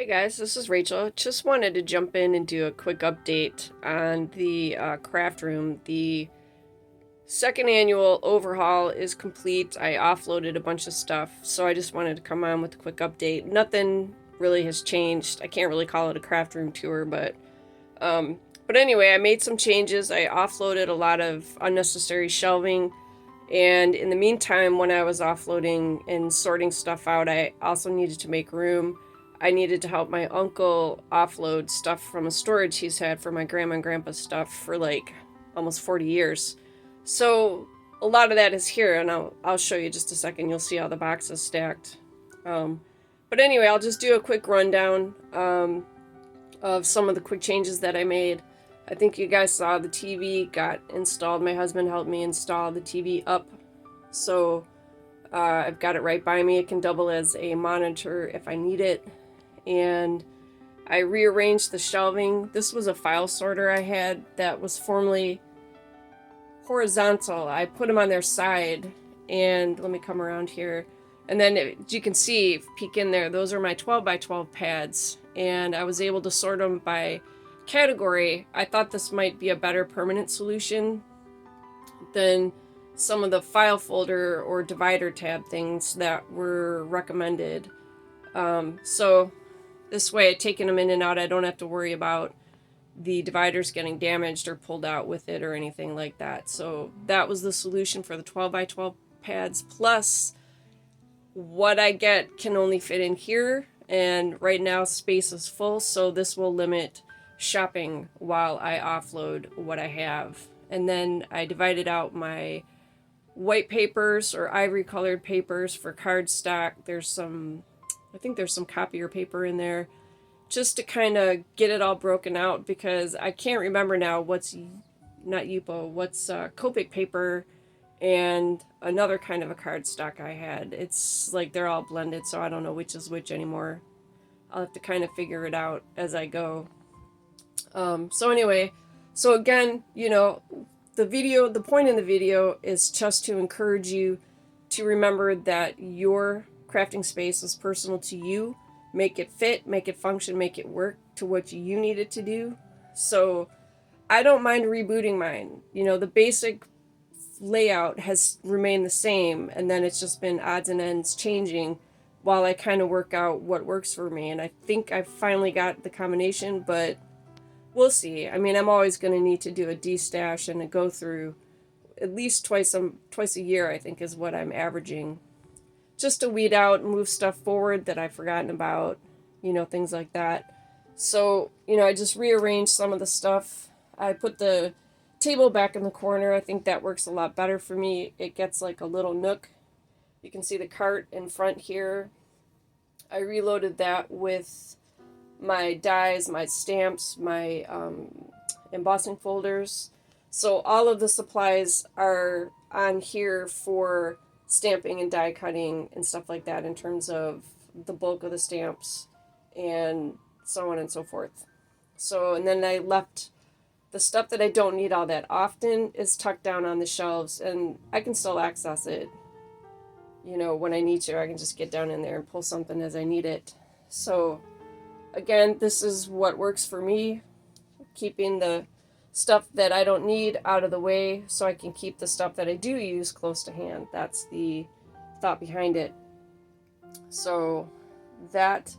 Guys, this is Rachel. Just wanted to jump in and do a quick update on the craft room. The second annual overhaul is complete. I offloaded a bunch of stuff, so I just wanted to come on with a quick update. Nothing really has changed. I can't really call it a craft room tour, um, but anyway, I made some changes. I offloaded a lot of unnecessary shelving, and in the meantime, when I was offloading and sorting stuff out, I also needed to make room. I needed to help my uncle offload stuff from a storage he's had for my grandma and grandpa's stuff for like almost 40 years. So a lot of that is here, and I'll show you just a second. You'll see how the box is stacked. Um, but anyway, I'll just do a quick rundown of some of the quick changes that I made. I think you guys saw the TV got installed. My husband helped me install the TV up. So I've got it right by me. It can double as a monitor if I need it. And I rearranged the shelving. This was a file sorter I had that was formerly horizontal. I put them on their side, and let me come around here. And then you can see, peek in there, those are my 12 by 12 pads, and I was able to sort them by category. I thought this might be a better permanent solution than some of the file folder or divider tab things that were recommended. So this way, taking them in and out, I don't have to worry about the dividers getting damaged or pulled out with it or anything like that. So that was the solution for the 12 by 12 pads. Plus, what I get can only fit in here, and right now space is full, so this will limit shopping while I offload what I have. And then I divided out my white papers or ivory colored papers for cardstock. I think there's some copier paper in there, just to kind of get it all broken out, because I can't remember now what's not Yupo, what's Copic paper and another kind of a cardstock I had. It's like they're all blended, so I don't know which is which anymore. I'll have to kind of figure it out as I go. So anyway, so again, the point in the video is just to encourage you to remember that your crafting space is personal to you. Make it fit, make it function, make it work to what you need it to do. So I don't mind rebooting mine. The basic layout has remained the same, and then it's just been odds and ends changing while I kind of work out what works for me. And I think I finally got the combination, but we'll see. I mean, I'm always going to need to do a destash and a go through at least twice a year, I think, is what I'm averaging, just to weed out and move stuff forward that I've forgotten about, things like that. So, I just rearranged some of the stuff. I put the table back in the corner. I think that works a lot better for me. It gets like a little nook. You can see the cart in front here. I reloaded that with my dies, my stamps, my embossing folders. So all of the supplies are on here for stamping and die cutting and stuff like that, in terms of the bulk of the stamps and so on and so forth. So, and then I left the stuff that I don't need all that often is tucked down on the shelves, and I can still access it. When I need to, I can just get down in there and pull something as I need it. So again, this is what works for me, keeping the stuff that I don't need out of the way so I can keep the stuff that I do use close to hand. That's the thought behind it. So that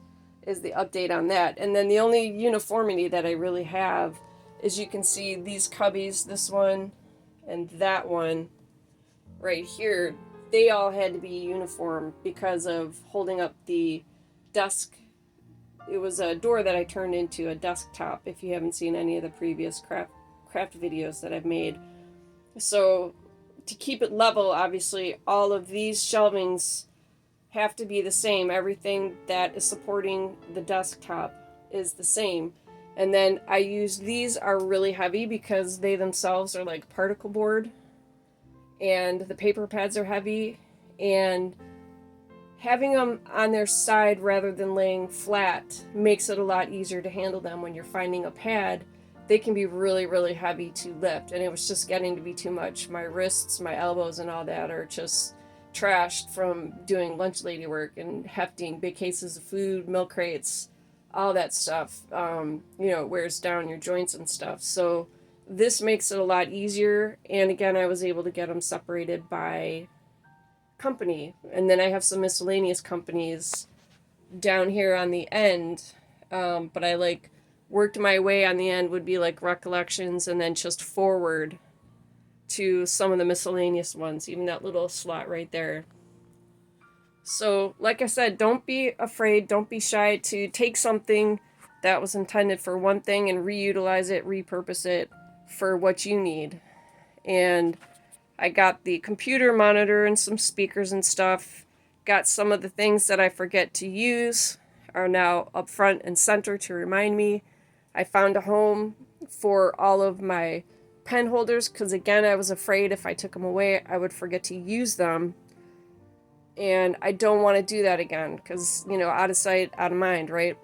is the update on that. And then the only uniformity that I really have is, you can see these cubbies, this one and that one right here, they all had to be uniform because of holding up the desk. It was a door that I turned into a desktop, if you haven't seen any of the previous craft videos that I've made. So to keep it level, obviously all of these shelvings have to be the same. Everything that is supporting the desktop is the same. And then these are really heavy because they themselves are like particle board, and the paper pads are heavy, and having them on their side rather than laying flat makes it a lot easier to handle them. When you're finding a pad, they can be really, really heavy to lift, and it was just getting to be too much. My wrists, my elbows, and all that are just trashed from doing lunch lady work and hefting big cases of food, milk crates, all that stuff. You know, it wears down your joints and stuff. So this makes it a lot easier. And again, I was able to get them separated by company. And then I have some miscellaneous companies down here on the end. But I like worked my way on the end would be like recollections and then just forward to some of the miscellaneous ones, even that little slot right there. So, like I said, don't be afraid, don't be shy to take something that was intended for one thing and reutilize it, repurpose it for what you need. And I got the computer monitor and some speakers and stuff. Got some of the things that I forget to use are now up front and center to remind me. I found a home for all of my pen holders because, again, I was afraid if I took them away, I would forget to use them. And I don't want to do that again because, you know, out of sight, out of mind, right?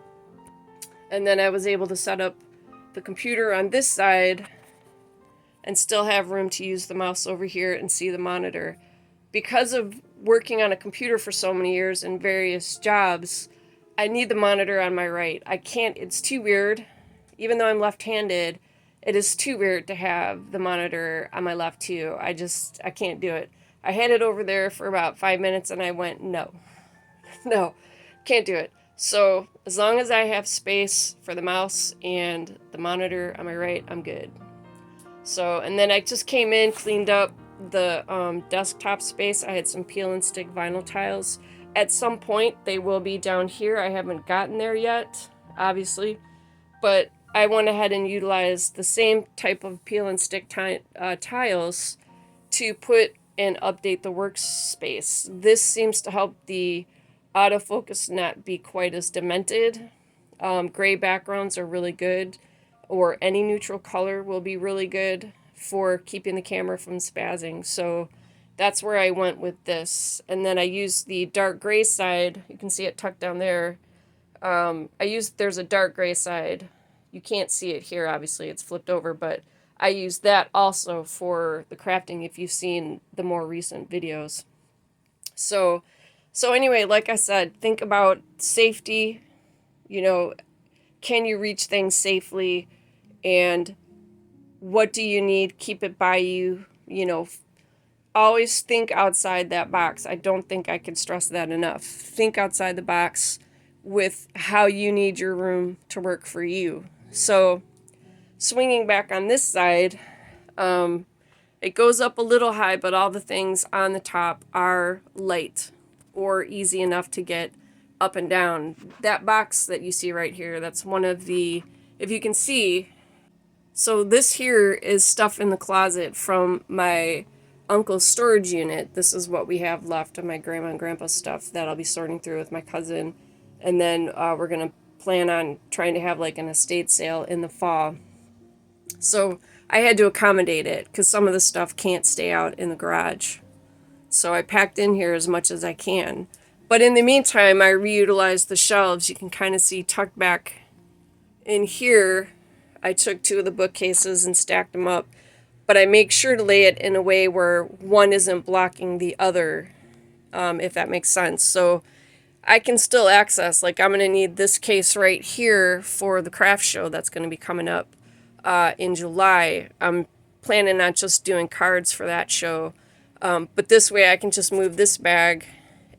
And then I was able to set up the computer on this side and still have room to use the mouse over here and see the monitor. Because of working on a computer for so many years in various jobs, I need the monitor on my right. I can't, it's too weird. Even though I'm left-handed, it is too weird to have the monitor on my left too. I can't do it. I had it over there for about 5 minutes and I went, no, no, can't do it. So as long as I have space for the mouse and the monitor on my right, I'm good. So, and then I just came in, cleaned up the desktop space. I had some peel and stick vinyl tiles. At some point, they will be down here. I haven't gotten there yet, obviously, but I went ahead and utilized the same type of peel and stick tiles to put and update the workspace. This seems to help the autofocus not be quite as demented. Gray backgrounds are really good, or any neutral color will be really good for keeping the camera from spazzing. So that's where I went with this. And then I used the dark gray side. You can see it tucked down there. There's a dark gray side. You can't see it here, obviously, it's flipped over, but I used that also for the crafting if you've seen the more recent videos. So anyway, like I said, think about safety, you know, can you reach things safely, and what do you need? Keep it by you, you know, always think outside that box. I don't think I can stress that enough. Think outside the box with how you need your room to work for you. So swinging back on this side, it goes up a little high, but all the things on the top are light or easy enough to get up and down. That box that you see right here, that's one of the, if you can see, so this here is stuff in the closet from my uncle's storage unit. This is what we have left of my grandma and grandpa's stuff that I'll be sorting through with my cousin. And then we're going to plan on trying to have like an estate sale in the fall. So I had to accommodate it because some of the stuff can't stay out in the garage. So I packed in here as much as I can. But in the meantime, I reutilized the shelves. You can kind of see tucked back in here. I took two of the bookcases and stacked them up. But I make sure to lay it in a way where one isn't blocking the other, if that makes sense. So I can still access, like I'm going to need this case right here for the craft show that's going to be coming up in July. I'm planning on just doing cards for that show. But this way I can just move this bag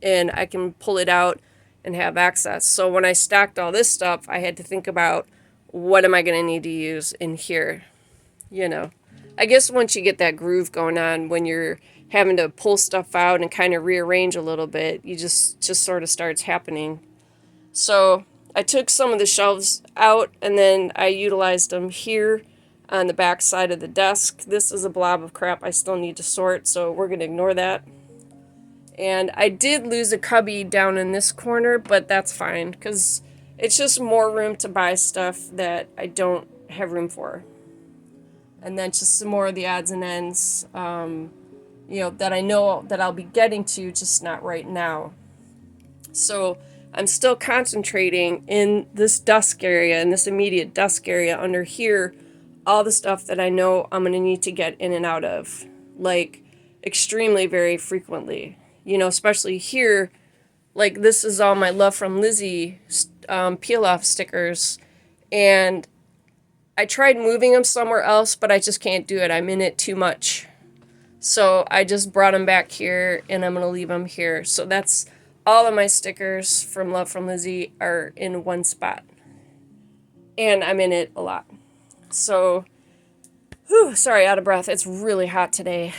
and I can pull it out and have access. So when I stacked all this stuff, I had to think about what am I going to need to use in here, you know. I guess once you get that groove going on, when you're having to pull stuff out and kind of rearrange a little bit, you just sort of starts happening. So I took some of the shelves out and then I utilized them here on the back side of the desk. This is a blob of crap I still need to sort, so we're going to ignore that. And I did lose a cubby down in this corner, but that's fine because it's just more room to buy stuff that I don't have room for. And then just some more of the odds and ends, you know, that I know that I'll be getting to, just not right now. So I'm still concentrating in this desk area, in this immediate desk area under here, all the stuff that I know I'm going to need to get in and out of, like extremely very frequently, you know, especially here. Like this is all my Love from Lizzie peel off stickers, and I tried moving them somewhere else, but I just can't do it. I'm in it too much. So I just brought them back here, and I'm going to leave them here. So that's all of my stickers from Love from Lizzie are in one spot. And I'm in it a lot. So, sorry, out of breath. It's really hot today.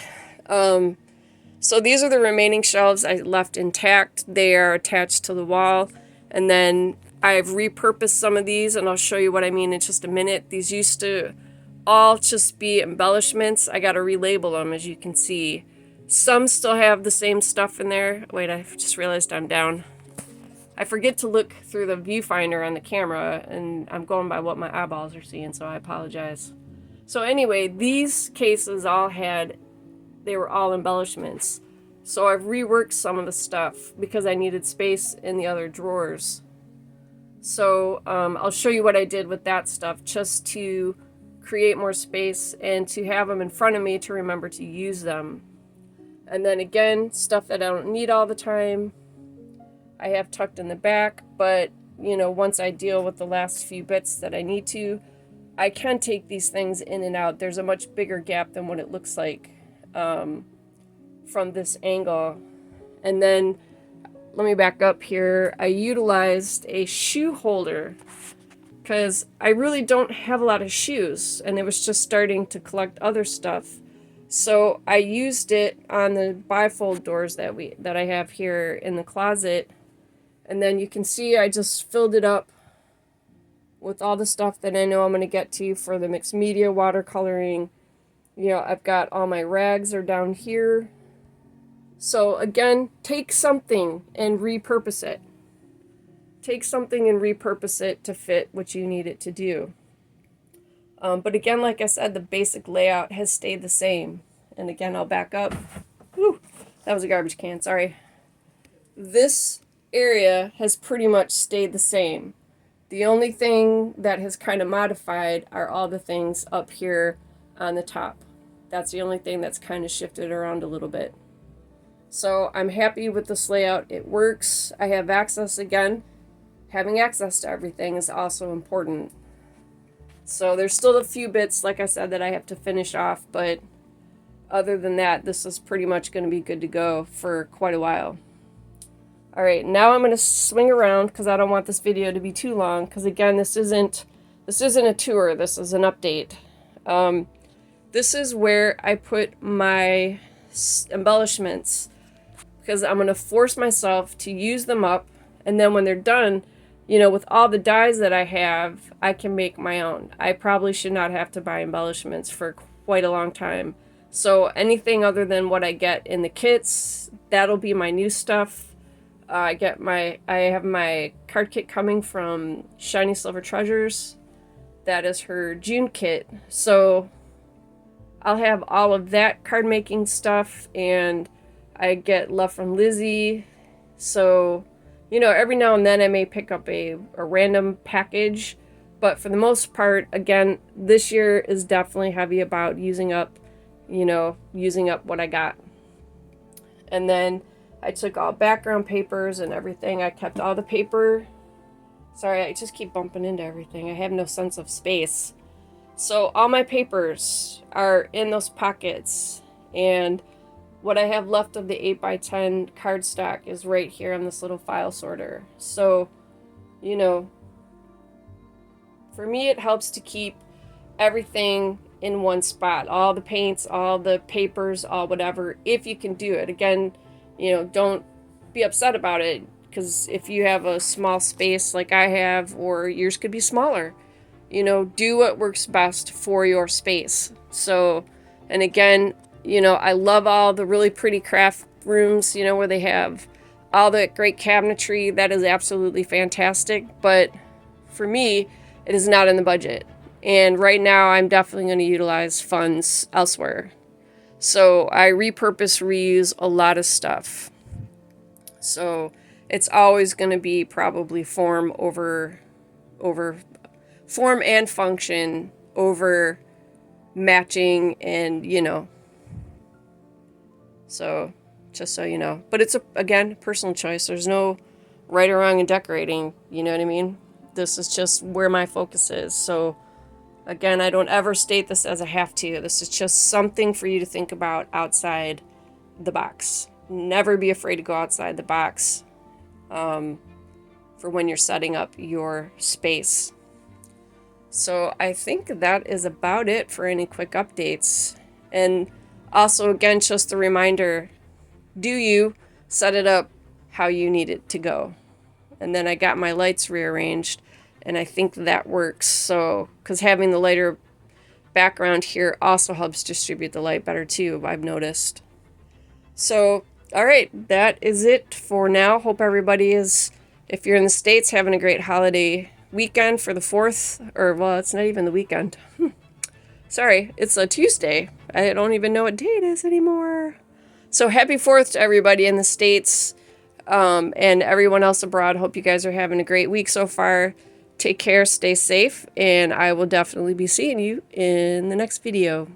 So these are the remaining shelves I left intact. They are attached to the wall. And then I've repurposed some of these, and I'll show you what I mean in just a minute. These used to all just be embellishments. I got to relabel them, as you can see. Some still have the same stuff in there. Wait, I just realized I'm down. I forget to look through the viewfinder on the camera, and I'm going by what my eyeballs are seeing, so I apologize. So anyway, these cases they were all embellishments. So I've reworked some of the stuff because I needed space in the other drawers. So I'll show you what I did with that stuff just to create more space and to have them in front of me to remember to use them. And then again, stuff that I don't need all the time, I have tucked in the back, but once I deal with the last few bits that I need to, I can take these things in and out. There's a much bigger gap than what it looks like from this angle. And then let me back up here. I utilized a shoe holder because I really don't have a lot of shoes, and it was just starting to collect other stuff. So I used it on the bifold doors that I have here in the closet. And then you can see I just filled it up with all the stuff that I know I'm going to get to for the mixed media watercoloring. I've got all my rags are down here. So again, take something and repurpose it. Take something and repurpose it to fit what you need it to do. But again, like I said, the basic layout has stayed the same. And again, I'll back up. Whew, that was a garbage can, sorry. This area has pretty much stayed the same. The only thing that has kind of modified are all the things up here on the top. That's the only thing that's kind of shifted around a little bit. So I'm happy with this layout. It works. I have access again. Having access to everything is also important. So there's still a few bits, like I said, that I have to finish off, but other than that, this is pretty much going to be good to go for quite a while. All right, now I'm going to swing around because I don't want this video to be too long, because again, this isn't a tour, this is an update. This is where I put my embellishments, because I'm going to force myself to use them up, and then when they're done, with all the dies that I have, I can make my own. I probably should not have to buy embellishments for quite a long time. So anything other than what I get in the kits, that'll be my new stuff. I have my card kit coming from Shiny Silver Treasures. That is her June kit. So I'll have all of that card making stuff, and I get Love from Lizzie. So, every now and then I may pick up a random package, but for the most part, again, this year is definitely heavy about using up what I got. And then I took all background papers and everything. I kept all the paper. Sorry, I just keep bumping into everything. I have no sense of space. So all my papers are in those pockets. And what I have left of the 8x10 cardstock is right here on this little file sorter. So, for me, it helps to keep everything in one spot. All the paints, all the papers, all whatever, if you can do it. Again, don't be upset about it, because if you have a small space like I have, or yours could be smaller, do what works best for your space. So, and again, I love all the really pretty craft rooms, where they have all the great cabinetry. That is absolutely fantastic. But for me, it is not in the budget. And right now, I'm definitely going to utilize funds elsewhere. So I repurpose, reuse a lot of stuff. So it's always going to be probably form and function over matching, and so just so you know. But it's again, personal choice. There's no right or wrong in decorating. You know what I mean? This is just where my focus is. So again, I don't ever state this as a have to. This is just something for you to think about outside the box. Never be afraid to go outside the box for when you're setting up your space. So I think that is about it for any quick updates. And also, again, just a reminder, do you set it up how you need it to go? And then I got my lights rearranged, and I think that works. So, because having the lighter background here also helps distribute the light better too, I've noticed. So, all right, that is it for now. Hope everybody is, if you're in the States, having a great holiday weekend for the 4th, or well, it's not even the weekend. Sorry, it's a Tuesday. I don't even know what day it is anymore. So happy 4th to everybody in the States and everyone else abroad. Hope you guys are having a great week so far. Take care, stay safe, and I will definitely be seeing you in the next video.